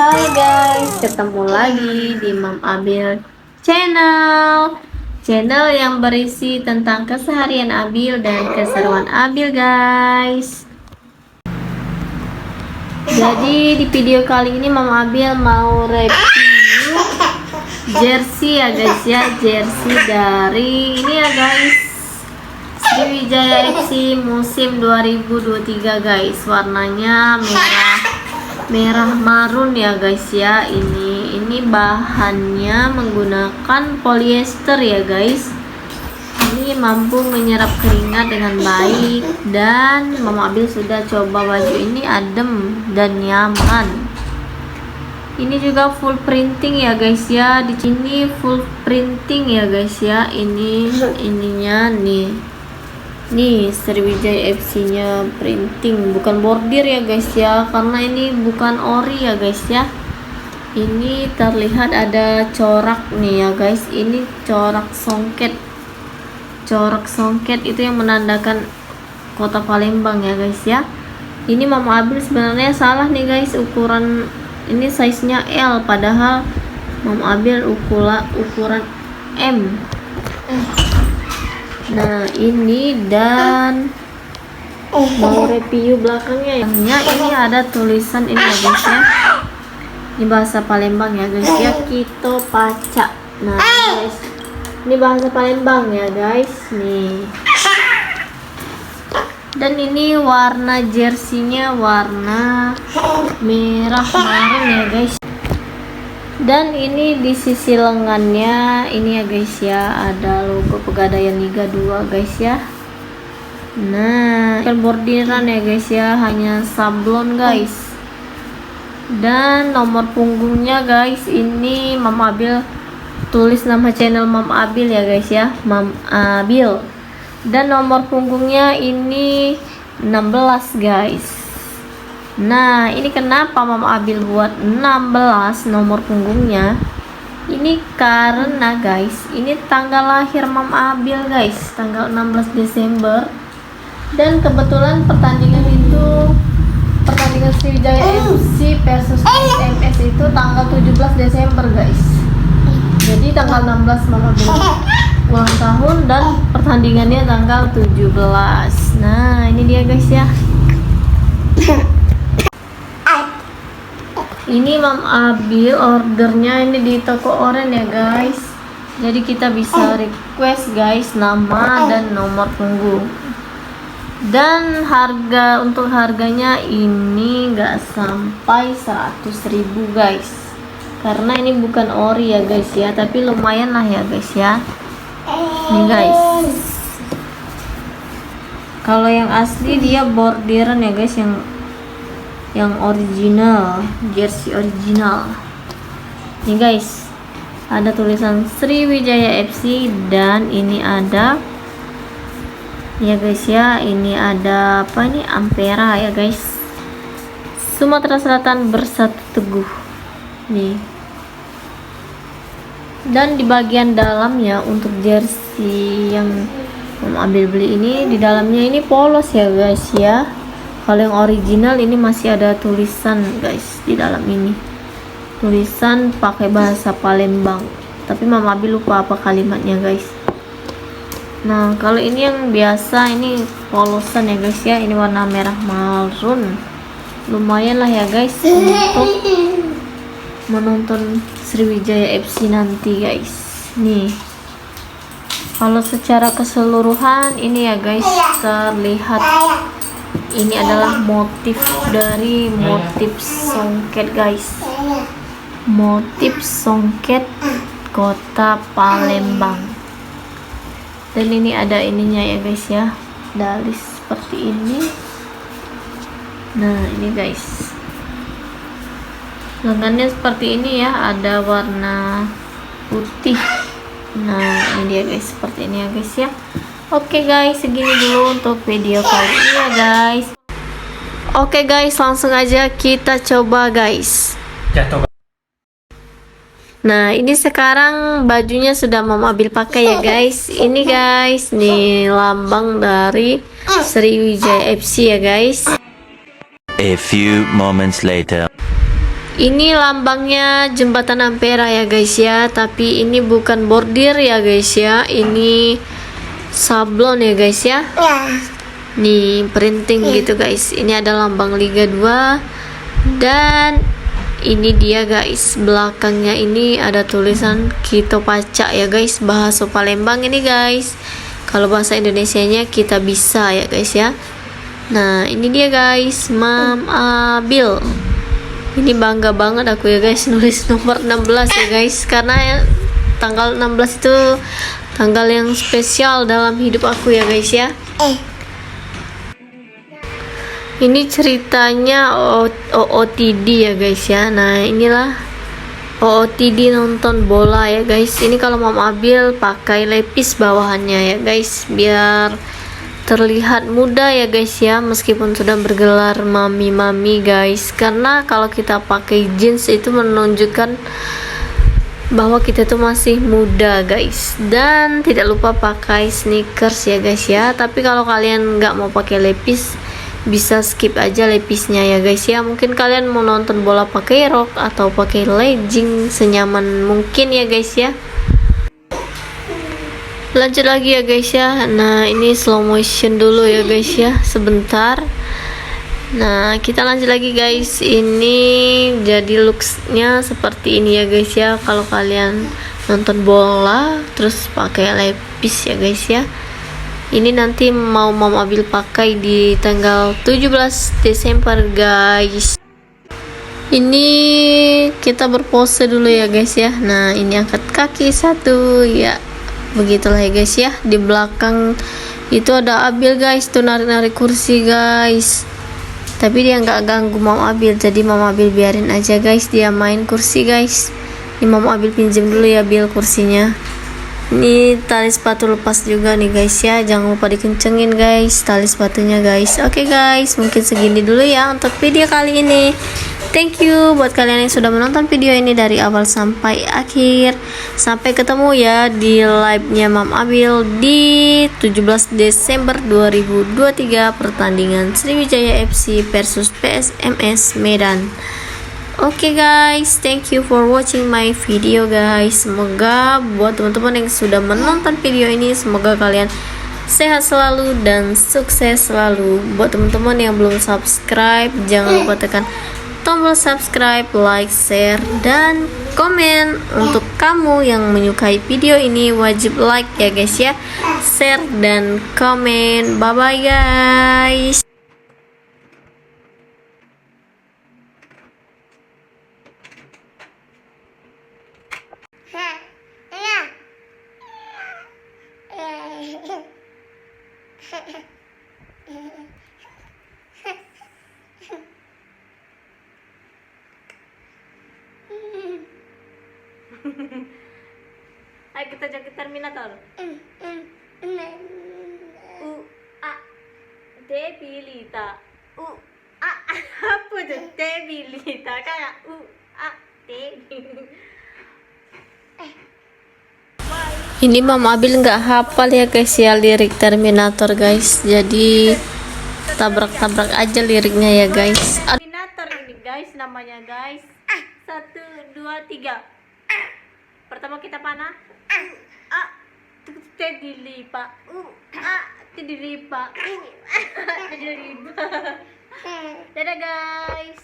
Hai guys, ketemu lagi di Mam Abil Channel. Channel yang berisi tentang keseharian Abil dan keseruan Abil guys. Jadi di video kali ini Mam Abil mau review jersey ya guys ya. Jersey dari ini ya guys, Sriwijaya FC musim 2023 guys. Warnanya merah marun ya guys ya. Ini bahannya menggunakan polyester ya guys. Ini mampu menyerap keringat dengan baik, dan Mama Abil sudah coba baju ini, adem dan nyaman. Ini juga full printing ya guys ya. Di sini full printing ya guys ya. Ininya nih Sriwijaya FC nya printing, bukan bordir ya guys ya, karena ini bukan ori ya guys ya. Ini terlihat ada corak nih ya guys. Ini corak songket itu yang menandakan kota Palembang ya guys ya. Ini Mama Abil sebenarnya salah nih guys, ukuran ini size nya L, padahal Mama Abil ukuran M. Nah ini, dan mau review belakangnya ya. Ini ada tulisan ini ya guys ya. Ini bahasa Palembang ya guys ya, Kito Paca. Nah guys, ini bahasa Palembang ya guys nih. Dan ini warna jersinya warna merah marun ya guys. Dan ini di sisi lengannya ini ya guys ya, ada logo Pegadaian Liga 2 guys ya. Nah, bukan bordiran ya guys ya, hanya sablon guys. Dan nomor punggungnya guys, ini Mama Abil tulis nama channel Mama Abil ya guys ya, Mama Abil. Dan nomor punggungnya ini 16 guys. Nah ini kenapa Mama Abil buat 16 nomor punggungnya? Ini karena guys, ini tanggal lahir Mama Abil guys, tanggal 16 Desember. Dan kebetulan pertandingan Sriwijaya FC versus MS itu tanggal 17 Desember guys. Jadi tanggal 16 Mama Abil ulang tahun dan pertandingannya tanggal 17. Nah ini dia guys ya. Ini Mam Abil ordernya ini di toko oren ya guys. Jadi kita bisa request guys nama dan nomor punggung. Dan untuk harganya ini nggak sampai 100.000 guys. Karena ini bukan ori ya guys ya, tapi lumayan lah ya guys ya. Nih guys. Kalau yang asli dia bordiran ya guys, yang original, jersey original. Nih guys, ada tulisan Sriwijaya FC, dan ini ada ya guys ya, ini ada apa nih, Ampera ya guys, Sumatera Selatan Bersatu Teguh nih. Dan di bagian dalamnya untuk jersey yang Mama Abil beli ini, di dalamnya ini polos ya guys ya. Kalau yang original ini masih ada tulisan guys di dalam ini, tulisan pakai bahasa Palembang, tapi Mama Abil lupa apa kalimatnya guys. Nah kalau ini yang biasa, ini polosan ya guys ya, ini warna merah marun. Lumayan lah ya guys untuk menonton Sriwijaya FC nanti guys. Nih kalau secara keseluruhan ini ya guys, terlihat ini adalah motif dari motif songket guys, motif songket kota Palembang. Dan ini ada ininya ya guys ya, dalis seperti ini. Nah ini guys, lengannya seperti ini ya, ada warna putih. Nah ini dia guys, seperti ini ya guys ya. Oke guys, segini dulu untuk video kali ini ya guys. Oke guys, langsung aja kita coba guys. Nah ini sekarang bajunya sudah Mama Abil pakai ya guys. Ini guys, nih lambang dari Sriwijaya FC ya guys. A few moments later. Ini lambangnya jembatan Ampera ya guys ya, tapi ini bukan bordir ya guys ya, ini sablon ya guys ya. Nih printing gitu guys. Ini ada lambang Liga 2 dan ini dia guys, belakangnya ini ada tulisan Kito Pacak ya guys, bahasa Palembang ini guys. Kalau bahasa Indonesianya kita bisa ya guys ya. Nah ini dia guys, Mam Abil. Ini bangga banget aku ya guys nulis nomor 16 ya guys, karena ya, tanggal 16 itu tanggal yang spesial dalam hidup aku ya guys ya. Ini ceritanya OOTD ya guys ya. Nah inilah OOTD nonton bola ya guys. Ini kalau Mam Abil pakai lepis bawahannya ya guys, biar terlihat muda ya guys ya, meskipun sudah bergelar mami guys, karena kalau kita pakai jeans itu menunjukkan bahwa kita tuh masih muda guys. Dan tidak lupa pakai sneakers ya guys ya, tapi kalau kalian nggak mau pakai lepis bisa skip aja lepisnya ya guys ya. Mungkin kalian mau nonton bola pakai rok atau pakai legging senyaman mungkin ya guys ya. Lanjut lagi ya guys ya. Nah ini slow motion dulu ya guys ya, sebentar. Nah kita lanjut lagi guys. Ini jadi looksnya seperti ini ya guys ya, kalau kalian nonton bola terus pakai lepis ya guys ya. Ini nanti mau Mam Abil pakai di tanggal 17 Desember guys. Ini kita berpose dulu ya guys ya. Nah ini angkat kaki satu ya, begitulah ya guys ya. Di belakang itu ada Abil guys, tuh narik-narik kursi guys, tapi dia nggak ganggu Mam Abil, jadi Mam Abil biarin aja guys, dia main kursi guys. Ini Mam Abil pinjam dulu ya Bil kursinya. Ini tali sepatu lepas juga nih guys ya, jangan lupa dikencengin guys tali sepatunya guys. Oke guys, mungkin segini dulu ya untuk video kali ini. Thank you buat kalian yang sudah menonton video ini dari awal sampai akhir. Sampai ketemu ya di live-nya Mam Abil di 17 Desember 2023, pertandingan Sriwijaya FC versus PSMS Medan. Oke guys, thank you for watching my video guys. Semoga buat teman-teman yang sudah menonton video ini, semoga kalian sehat selalu dan sukses selalu. Buat teman-teman yang belum subscribe, jangan lupa tekan tombol subscribe, like, share, dan komen. Untuk kamu yang menyukai video ini wajib like ya guys ya, share dan komen. Bye bye guys. Ayo kita jadi Terminator. A debilita. Apa tuh debilita? Kayak debilita. Ini Mam Abil nggak hafal ya guys ya lirik Terminator guys, jadi tabrak-tabrak aja liriknya ya guys. Terminator ini guys namanya guys. 1, 2, 3. Pertama kita panah. Dilipat. Dilipat. Dadah guys.